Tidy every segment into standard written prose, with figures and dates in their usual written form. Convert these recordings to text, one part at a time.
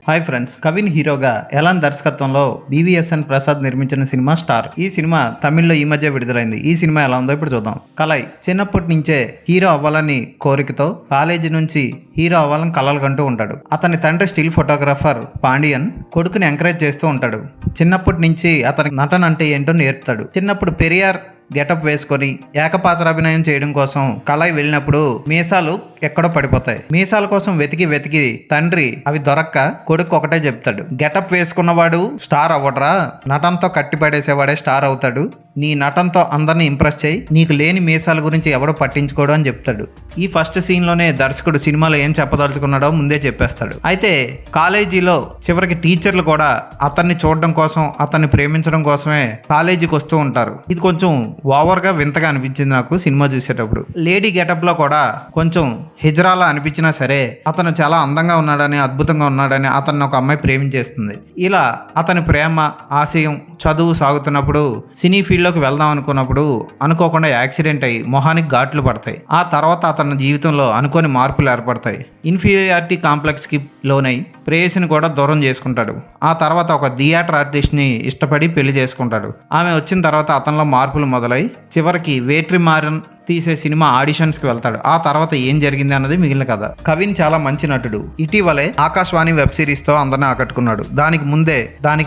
Hi friends, Kavin హీరోగా Elon దర్శకత్వంలో BVSN Prasad నిర్మించిన సినిమా స్టార్. ఈ సినిమా తమిళ్లో ఈ మధ్య విడుదలైంది. ఈ సినిమా ఎలా ఉందో ఇప్పుడు చూద్దాం. కలై చిన్నప్పటి నుంచే హీరో అవ్వాలని కోరికతో కాలేజీ నుంచి హీరో అవ్వాలని కలలు కంటూ ఉంటాడు. అతని తండ్రి స్టిల్ ఫోటోగ్రాఫర్ పాండియన్ కొడుకుని ఎంకరేజ్ చేస్తూ ఉంటాడు. చిన్నప్పటి నుంచి అతనికి నటన అంటే ఏంటో నేర్పుతాడు. చిన్నప్పుడు పెరియార్ గెటప్ వేసుకొని ఏకపాత్రాభినయం చేయడం కోసం కలై వెళ్ళినప్పుడు మీసాలు ఎక్కడో పడిపోతాయి. మీసాల కోసం వెతికి తండ్రి అవి దొరక్క కొడుకు ఒకటే చెప్తాడు, గెటప్ వేసుకున్నవాడు స్టార్ అవ్వడరా, నటనతో కట్టిపడేసేవాడే స్టార్ అవుతాడు. నీ నటనతో అందరినీ ఇంప్రెస్ చేయి, నీకు లేని మీసాల గురించి ఎవడో పట్టించుకోవడం అని చెప్తాడు. ఈ ఫస్ట్ సీన్లోనే దర్శకుడు సినిమాలో ఏం చెప్పదలుచుకున్నాడో ముందే చెప్పేస్తాడు. అయితే కాలేజీలో చివరికి టీచర్లు కూడా అతన్ని చూడడం కోసం, అతన్ని ప్రేమించడం కోసమే కాలేజీకి వస్తూ ఉంటారు. ఇది కొంచెం ఓవర్గా వింతగా అనిపించింది నాకు సినిమా చూసేటప్పుడు. లేడీ గెటప్లో కూడా కొంచెం హిజ్రాలా అనిపించినా సరే అతను చాలా అందంగా ఉన్నాడని, అద్భుతంగా ఉన్నాడని అతన్ని ఒక అమ్మాయి ప్రేమించేస్తుంది. ఇలా అతని ప్రేమ, ఆశయం, చదువు సాగుతున్నప్పుడు సినీ ఫీల్డ్లోకి వెళ్దాం అనుకున్నప్పుడు అనుకోకుండా యాక్సిడెంట్ అయ్యి మొహానికి ఘాట్లు పడతాయి. ఆ తర్వాత అతని జీవితంలో అనుకోని మార్పులు ఏర్పడతాయి. ఇన్ఫీరియారిటీ కాంప్లెక్స్కి లోనై ప్రేయసిని కూడా దూరం చేసుకుంటాడు. ఆ తర్వాత ఒక థియేటర్ ఆర్టిస్ట్ని ఇష్టపడి పెళ్లి చేసుకుంటాడు. ఆమె వచ్చిన తర్వాత అతనిలో మార్పులు మొదలై చివరికి వేట్రిమారన్ తీసే సినిమా ఆడిషన్స్కి వెళ్తాడు. ఆ తర్వాత ఏం జరిగింది అన్నది మిగిలిన కథ. కవిన్ చాలా మంచి నటుడు. ఇటీవలే ఆకాశవాణి వెబ్ సిరీస్తో అందరినీ ఆకట్టుకున్నాడు. దానికి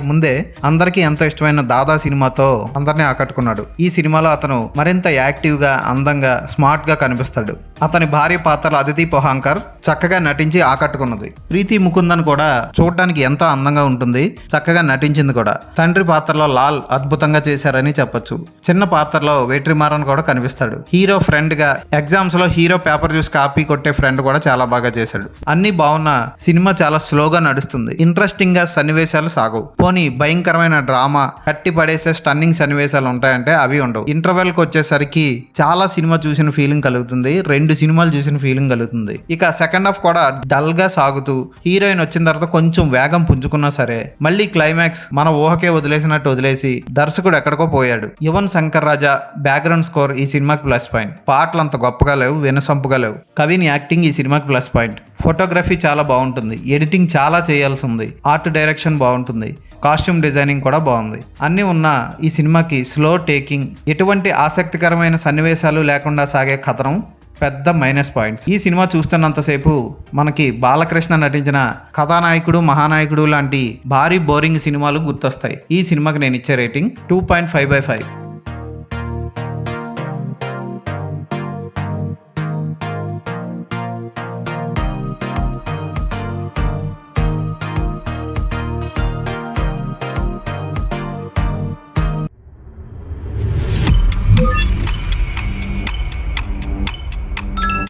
ముందే అందరికీ ఎంతో ఇష్టమైన దాదా సినిమాతో అందరినీ ఆకట్టుకున్నాడు. ఈ సినిమాలో అతను మరింత యాక్టివ్గా, అందంగా, స్మార్ట్గా కనిపిస్తాడు. అతని భార్య పాత్రలో అదితి పొహాంకర్ చక్కగా నటించి ఆకట్టుకున్నది. ప్రీతి ముకుందన్ కూడా చూడడానికి ఎంతో అందంగా ఉంటుంది, చక్కగా నటించింది కూడా. తండ్రి పాత్రలో లాల్ అద్భుతంగా చేశారని చెప్పొచ్చు. చిన్న పాత్రలో వేట్రిమారన్ కూడా కనిపిస్తాడు. హీరో ఫ్రెండ్ గా ఎగ్జామ్స్ లో హీరో పేపర్ చూసి కాపీ కొట్టే ఫ్రెండ్ కూడా చాలా బాగా చేశాడు. అన్ని బాగున్న సినిమా చాలా స్లోగా నడుస్తుంది. ఇంట్రెస్టింగ్ గా సన్నివేశాలు సాగవు. పోనీ భయంకరమైన డ్రామా, కట్టి పడేసే స్టన్నింగ్ సన్నివేశాలు ఉంటాయంటే అవి ఉండవు. ఇంటర్వెల్ కి వచ్చేసరికి చాలా సినిమా చూసిన ఫీలింగ్ కలుగుతుంది. 2 సినిమాలు చూసిన ఫీలింగ్ కలుగుతుంది. ఇక సెకండ్ హాఫ్ కూడా డల్ గా సాగుతూ హీరోయిన్ వచ్చిన తర్వాత కొంచెం వేగం పుంజుకున్నా సరే మళ్ళీ క్లైమాక్స్ మన ఊహకే వదిలేసినట్టు వదిలేసి దర్శకుడు ఎక్కడికో పోయాడు. యువన్ శంకర్ రాజా బ్యాక్గ్రౌండ్ స్కోర్ ఈ సినిమాకి ప్లస్ పాయింట్. పాటలు అంత గొప్పగా లేవు, వినసొంపుగా లేవు. కవిన్ యాక్టింగ్ ఈ సినిమాకి ప్లస్ పాయింట్. ఫోటోగ్రఫీ చాలా బాగుంటుంది. ఎడిటింగ్ చాలా చేయాల్సి ఉంది. ఆర్ట్ డైరెక్షన్ బాగుంటుంది. కాస్ట్యూమ్ డిజైనింగ్ కూడా బాగుంది. అన్నీ ఉన్న ఈ సినిమాకి స్లో టేకింగ్, ఎటువంటి ఆసక్తికరమైన సన్నివేశాలు లేకుండా సాగే కథనం పెద్ద మైనస్ పాయింట్స్. ఈ సినిమా చూస్తున్నంతసేపు మనకి బాలకృష్ణ నటించిన కథానాయకుడు, మహానాయకుడు లాంటి భారీ బోరింగ్ సినిమాలు గుర్తొస్తాయి. ఈ సినిమాకి నేను ఇచ్చే రేటింగ్ 2.5/5.